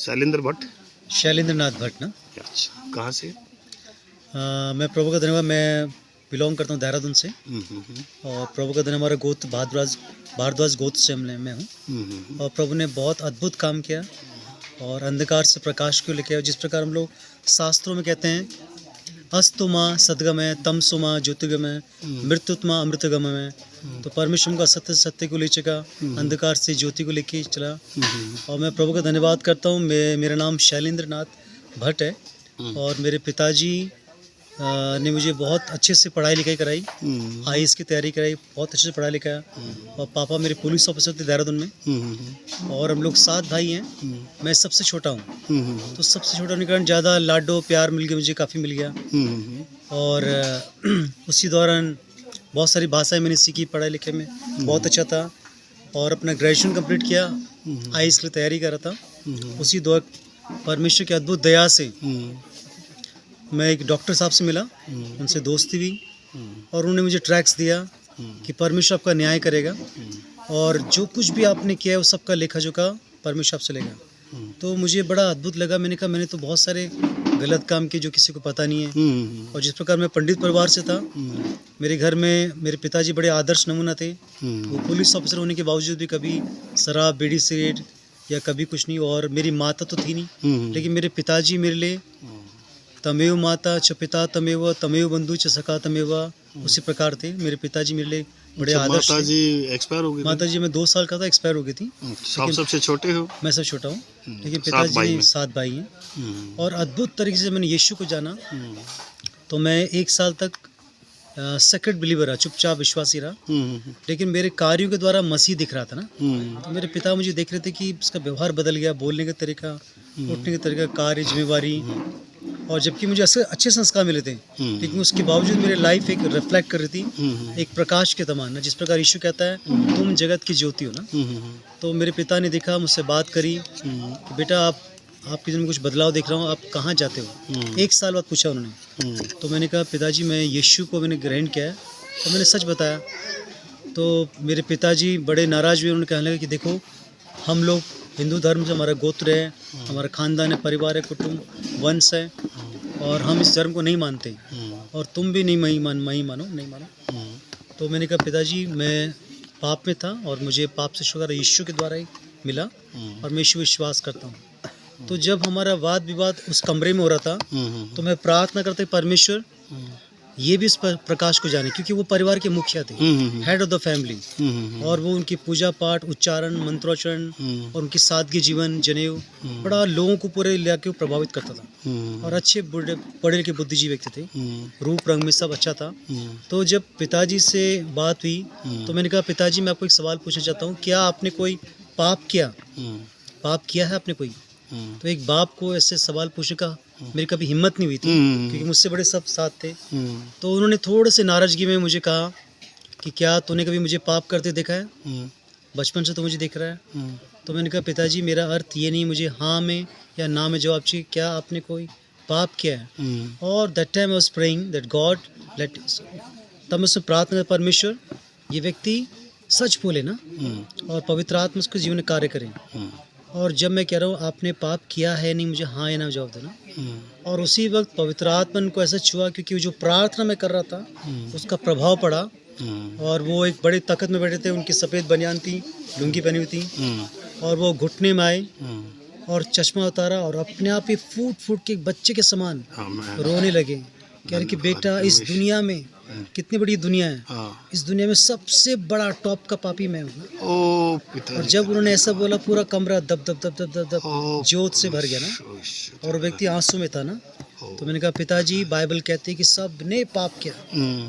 शैलेंद्र भट्ट। शैलेंद्र नाथ भट्ट ना। अच्छा, कहाँ से? मैं प्रभु का धन्यवाद, मैं बिलोंग करता हूँ देहरादून से। और प्रभु का धन्यवाद, हमारा गोत्र भारद्वाज गोत्र से मैं हूँ। और प्रभु ने बहुत अद्भुत काम किया और अंधकार से प्रकाश को लेके, जिस प्रकार हम लोग शास्त्रों में कहते हैं, अस्तु माँ सद्गमय, तमसु माँ ज्योतिर्गमय, मृत्युत्मा अमृतगमय। तो परमेश्वर का सत्य सत्य को ले चुका, अंधकार से ज्योति को लेके चला। और मैं प्रभु का धन्यवाद करता हूँ। मेरा नाम शैलेंद्र नाथ भट्ट है और मेरे पिताजी ने मुझे बहुत अच्छे से पढ़ाई लिखाई कराई, आईएएस की तैयारी कराई, बहुत अच्छे से पढ़ा लिखाया। और पापा मेरे पुलिस ऑफिसर थे देहरादून में। और हम लोग 7 भाई हैं, मैं सबसे छोटा हूँ। तो सबसे छोटा होने के कारण ज़्यादा लाडो प्यार मिल गया, मुझे काफ़ी मिल गया। और उसी दौरान बहुत सारी भाषाएं मैंने सीखी, पढ़ाई लिखे में बहुत अच्छा था। और अपना ग्रेजुएशन कंप्लीट किया, आईएएस की तैयारी कर रहा था। उसी दौर परमेश्वर की अद्भुत दया से मैं एक डॉक्टर साहब से मिला, उनसे दोस्ती हुई और उन्होंने मुझे ट्रैक्स दिया कि परमेश्वर आपका न्याय करेगा और जो कुछ भी आपने किया है वो सबका लेखा जोखा परमेश्वर आपसे लेगा। तो मुझे बड़ा अद्भुत लगा। मैंने कहा मैंने तो बहुत सारे गलत काम किए जो किसी को पता नहीं है। और जिस प्रकार मैं पंडित परिवार से था, मेरे घर में मेरे पिताजी बड़े आदर्श नमूना थे। वो पुलिस ऑफिसर होने के बावजूद भी कभी शराब बीड़ी सिगरेट या कभी कुछ नहीं। और मेरी माता तो थी नहीं, लेकिन मेरे पिताजी मेरे लिए तमेव माता च पिता तमेव तमेव बंधु च सखा तमेव, उसी प्रकार थे मेरे पिताजी मेरे लिए बड़े आदर्श। माताजी एक्सपायर हो गई? माताजी मैं 2 साल का था, एक्सपायर हो गई थी। सबसे छोटे हो? मैं सबसे छोटा हूँ, लेकिन पिताजी 7 भाई हैं। और अद्भुत तरीके से मैंने यीशु को जाना। तो मैं 1 साल तक सेक्रेट बिलीवर रहा, चुपचाप विश्वासी रहा। लेकिन मेरे कार्यों के द्वारा मसीह दिख रहा था ना। तो मेरे पिता मुझे देख रहे थे कि उसका व्यवहार बदल गया, बोलने का तरीका, उठने का तरीका, कार्य, जिम्मेवारी। और जबकि मुझे अच्छे संस्कार मिले थे, लेकिन उसके बावजूद मेरी लाइफ एक रिफ्लेक्ट कर रही थी एक प्रकाश के समान ना। जिस प्रकार यीशु कहता है तुम जगत की ज्योति हो ना। तो मेरे पिता ने देखा, मुझसे बात करी, बेटा आपके जीवन में कुछ बदलाव देख रहा हूँ, आप कहाँ जाते हो? 1 साल बाद पूछा उन्होंने। तो मैंने कहा पिताजी मैं यीशु को मैंने ग्रहण किया है। तो मैंने सच बताया। तो मेरे पिताजी बड़े नाराज़ हुए। उन्होंने कहने लगे कि देखो हम लोग हिंदू धर्म से, हमारा गोत्र है, हमारा खानदान है, परिवार है, कुटुंब, वंश है, और हम इस धर्म को नहीं मानते और तुम भी नहीं मानो। तो मैंने कहा पिताजी मैं पाप में था और मुझे पाप से छुटकारा यीशु के द्वारा ही मिला और मैं यीशु विश्वास करता हूँ। तो जब हमारा वाद विवाद उस कमरे में हो रहा था, तो मैं प्रार्थना करते परमेश्वर ये भी इस प्रकाश को जाने, क्योंकि वो परिवार के मुखिया थे, हेड ऑफ द फैमिली। और वो उनकी पूजा पाठ, उच्चारण, मंत्रोच्चारण और उनकी सादगी जीवन, जनेऊ बड़ा लोगों को पूरे इलाके को प्रभावित करता था। और अच्छे पढ़े लिखे बुद्धिजीवी व्यक्ति थे, रूप रंग में सब अच्छा था। तो जब पिताजी से बात हुई तो मैंने कहा पिताजी मैं आपको एक सवाल पूछना चाहता हूँ, क्या आपने कोई पाप किया है आपने कोई? तो एक बाप को ऐसे सवाल पूछने का मेरी कभी हिम्मत नहीं हुई थी, क्योंकि मुझसे बड़े सब साथ थे। तो उन्होंने थोड़े से नाराज़गी में मुझे कहा कि क्या तूने कभी मुझे पाप करते देखा है? बचपन से तो मुझे दिख रहा है। तो मैंने कहा पिताजी मेरा अर्थ ये नहीं मुझे हाँ में या ना में जवाब चाहिए, क्या आपने कोई पाप किया है? और that time I was praying that God let, तब मैं उससे प्रार्थना कर परमेश्वर ये व्यक्ति सच बोले ना और पवित्र आत्मा उसके जीवन में कार्य करें। और जब मैं कह रहा हूँ आपने पाप किया है नहीं, मुझे हाँ या ना जवाब देना। और उसी वक्त पवित्र आत्मा को ऐसा छुआ, क्योंकि जो प्रार्थना मैं कर रहा था उसका प्रभाव पड़ा। और वो एक बड़े तख्त में बैठे थे, उनकी सफ़ेद बनियान थी, लुंगी पहनी हुई थी, और वो घुटने में आए और चश्मा उतारा और अपने आप ही फूट के एक बच्चे के समान रोने लगे। कह रहे कि बेटा इस दुनिया में कितनी बड़ी दुनिया है, इस दुनिया में सबसे बड़ा टॉप का पापी मैं हूँ। और जब उन्होंने ऐसा बोला पूरा कमरा दब दब दब दब दब दब जोत से भर गया ना, और व्यक्ति आंसू में था ना। तो मैंने कहा पिताजी बाइबल कहती है कि सब ने पाप किया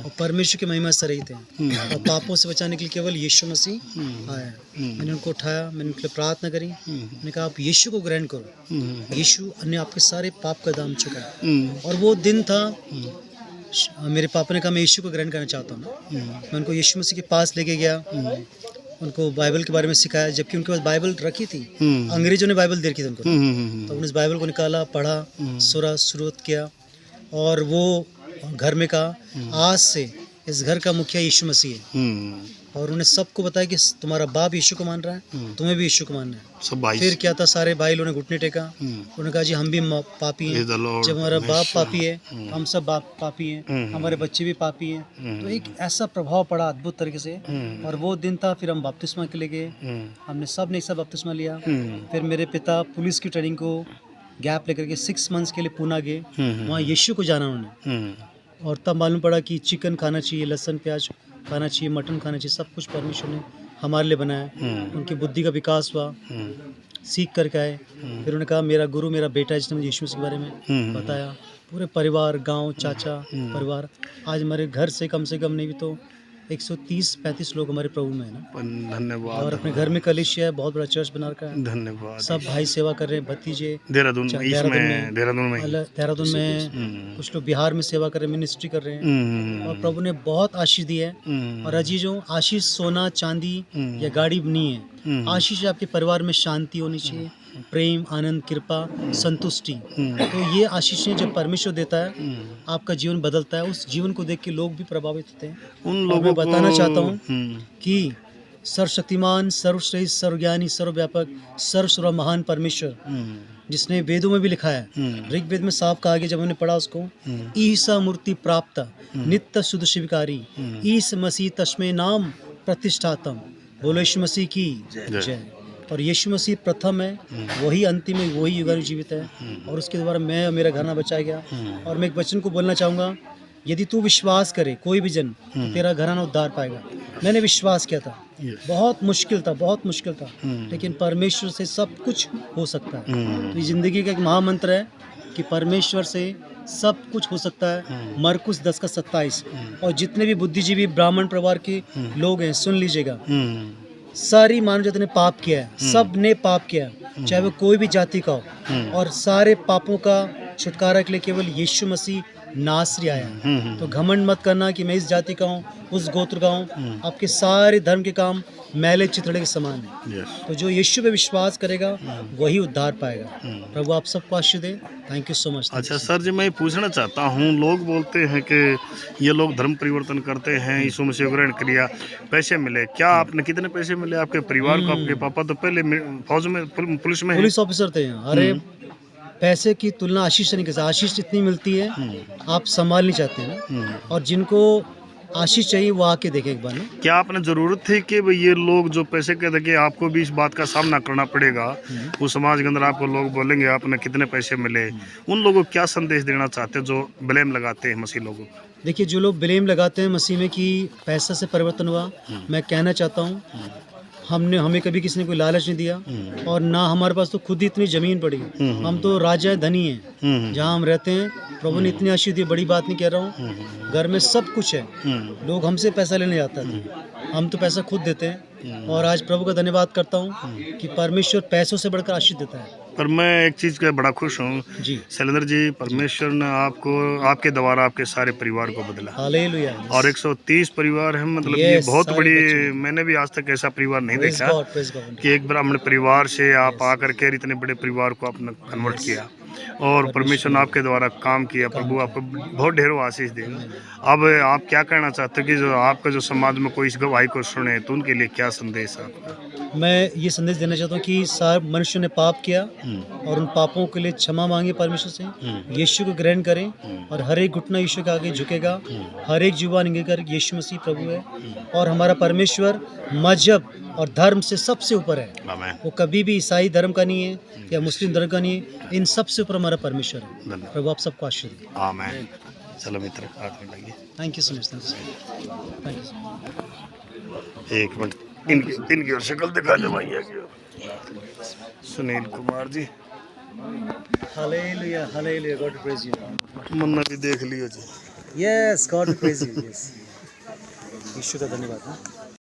और परमेश्वर की महिमा से रहित हैं, और पापों से बचाने के लिए केवल यीशु मसीह आया। मैंने उनको उठाया, मैंने उनके लिए प्रार्थना करी, मैंने कहा आप यीशु को ग्रहण करो, यीशु ने आपके सारे पाप का दाम चुका है। और वो दिन था, मेरे पापा ने कहा मैं यीशु को ग्रहण करना चाहता हूँ ना। मैं उनको यीशु मसीह के पास लेके गया, उनको बाइबल के बारे में सिखाया, जबकि उनके पास बाइबल रखी थी, अंग्रेजों ने बाइबल दे रखी थी उनको। तो उन्होंने इस बाइबल को निकाला, पढ़ा, शुरू किया, और वो घर में कहा आज से इस घर का मुखिया यीशु मसीह है। और उन्हें सबको बताया कि तुम्हारा बाप यीशु को मान रहा है, तुम्हें भी यीशु को मानना है। सब भाई फिर क्या था, सारे भाई लोगों ने घुटने टेका, उन्होंने कहा जी हम भी पापी हैं, जब हमारा बाप पापी है, हम सब बाप पापी हैं, हमारे बच्चे भी पापी हैं। तो एक ऐसा प्रभाव पड़ा अद्भुत तरीके से। और वो दिन था, फिर हम बपतिस्मा के लिए गए, हमने सब ने एक साथ बपतिस्मा लिया। फिर मेरे पिता पुलिस की ट्रेनिंग को गैप लेकर के 6 मंथ्स के लिए पूना गए, वहाँ यीशु को जाना उन्होंने। और तब मालूम पड़ा कि चिकन खाना चाहिए, लहसुन प्याज खाना चाहिए, मटन खाना चाहिए, सब कुछ परमेश्वर ने हमारे लिए बनाया। उनकी बुद्धि का विकास हुआ, सीख करके आए। फिर उन्होंने कहा मेरा गुरु मेरा बेटा है, जिसने मुझे यीशु मसीह के बारे में बताया। पूरे परिवार, गांव, चाचा परिवार, आज हमारे घर से कम नहीं भी तो 130-35 लोग हमारे प्रभु में है ना। धन्यवाद। और अपने घर में कलिसिया है, बहुत बड़ा चर्च बना रखा है। धन्यवाद। सब भाई सेवा कर रहे हैं, भतीजे देहरादून में कुछ लोग बिहार में सेवा कर रहे हैं, मिनिस्ट्री कर रहे हैं। और प्रभु ने बहुत आशीष दी है। और अजीजों, आशीष सोना चांदी या गाड़ी नहीं है, आशीष आपके परिवार में शांति होनी चाहिए, प्रेम, आनंद, कृपा, संतुष्टि। तो ये आशीषें जब परमेश्वर देता है, आपका जीवन बदलता है। उस जीवन को देख के लोग भी प्रभावित होते हैं। उन लोगों मैं बताना चाहता हूँ कि सर्वशक्तिमान, सर्वश्रेष्ठ, सर्वज्ञानी, सर्वव्यापक, सर्वसर्व महान परमेश्वर, जिसने वेदों में भी लिखा है, ऋग्वेद में साफ कहा गया जब हमने पढ़ा उसको, ईसा मूर्ति प्राप्त नित्य शुद्ध शिवकारी, ईस मसीह तस्मै नाम प्रतिष्ठातम। बोलो यीशु मसीह की जय। और यीशु मसीह प्रथम है, वही अंतिम है, वही युगानु जीवित है। और उसके द्वारा मैं और मेरा घराना बचाया गया। और मैं एक वचन को बोलना चाहूँगा, यदि तू विश्वास करे, कोई भी जन, तो तेरा घराना उद्धार पाएगा। मैंने विश्वास किया था, बहुत मुश्किल था, लेकिन परमेश्वर से सब कुछ हो सकता है। तो ये ज़िंदगी का एक महामंत्र है कि परमेश्वर से सब कुछ हो सकता है। मरकुस 10:27। और जितने भी बुद्धिजीवी ब्राह्मण परिवार के लोग हैं, सुन लीजिएगा, सारी मानव जाति ने पाप किया है, सब ने पाप किया है, चाहे वो कोई भी जाति का हो। और सारे पापों का छुटकारा के लिए केवल यीशु मसीह नासरी आया। तो घमंड मत करना कि मैं इस जाति का हूँ, उस गोत्र का हूँ। आपके सारे धर्म के काम मैले चिथड़े के समान है। तो जो यीशु पे विश्वास करेगा वही उद्धार पाएगा। प्रभु आप सबको आशीष दे। Thank you so much. अच्छा सर जी, मैं पूछना चाहता हूँ, लोग बोलते हैं कि ये लोग धर्म परिवर्तन करते हैं, यीशु मसीह ग्रहण किया, पैसे मिले। क्या आपने कितने पैसे मिले आपके परिवार को? आपके पापा तो पहले फौज में, पुलिस ऑफिसर थे। अरे पैसे की तुलना आशीष से नहीं कर सकते। आशीष इतनी मिलती है, आप संभाल नहीं चाहते ना। और जिनको आशीष चाहिए वो आके देखे एक बार ना। क्या आपने जरूरत थी कि भाई ये लोग जो पैसे कहते कि आपको भी इस बात का सामना करना पड़ेगा, उस समाज के अंदर आपको लोग बोलेंगे आपने कितने पैसे मिले, उन लोगों को क्या संदेश देना चाहते हैं जो ब्लेम लगाते हैं मसीह लोगों को? देखिए, जो लोग ब्लेम लगाते हैं मसीह में कि पैसा से परिवर्तन हुआ, मैं कहना चाहता हूँ हमें कभी किसी ने कोई लालच नहीं दिया। और ना हमारे पास तो खुद ही इतनी जमीन पड़ी, हम तो राजा धनी हैं जहाँ हम रहते हैं। प्रभु ने इतनी आशीष दी, बड़ी बात नहीं कह रहा हूँ, घर में सब कुछ है। लोग हमसे पैसा लेने जाते थे, हम तो पैसा खुद देते हैं। और आज प्रभु का धन्यवाद करता हूँ कि परमेश्वर पैसों से बढ़कर आशीष देता है। पर मैं एक चीज़ का बड़ा खुश हूँ जी शैलेंद्र जी, परमेश्वर ने आपको, आपके द्वारा आपके सारे परिवार को बदला। हालेलुया। और 130 परिवार है, मतलब ये बहुत बड़ी, मैंने भी आज तक ऐसा परिवार नहीं देखा कि एक ब्राह्मण परिवार से आप आकर के इतने बड़े परिवार को आपने कन्वर्ट किया। और परमेश्वर ने आपके द्वारा काम किया। प्रभु आपको बहुत ढेरों आशीष देगा। अब आप क्या कहना चाहते हो कि जो आपका जो समाज में कोई इस गवाही को सुने, तो उनके लिए क्या संदेश है आपका? मैं ये संदेश देना चाहता हूँ कि सारे मनुष्य ने पाप किया और उन पापों के लिए क्षमा मांगे परमेश्वर से, यीशु को ग्रहण करें। और हर एक घुटना यीशु के आगे झुकेगा, हर एक जुबान इंगेगा यीशु मसीह प्रभु है। और हमारा परमेश्वर मजहब और धर्म से सबसे ऊपर है। वो कभी भी ईसाई धर्म का नहीं है या मुस्लिम धर्म का नहीं है, इन सबसे ऊपर हमारा परमेश्वर है। प्रभु आप सबको आशीष दे। आमीन। चलो मित्र, आगे लगिए। Thank you so much. एक मिनट, इनकी और शक्ल दिखा दे भैया की। Sunil Kumar ji. Hallelujah, hallelujah, God praise you. Manna भी देख लियो ji. Yes, God praise you. Yes, Yeshu का धन्यवाद।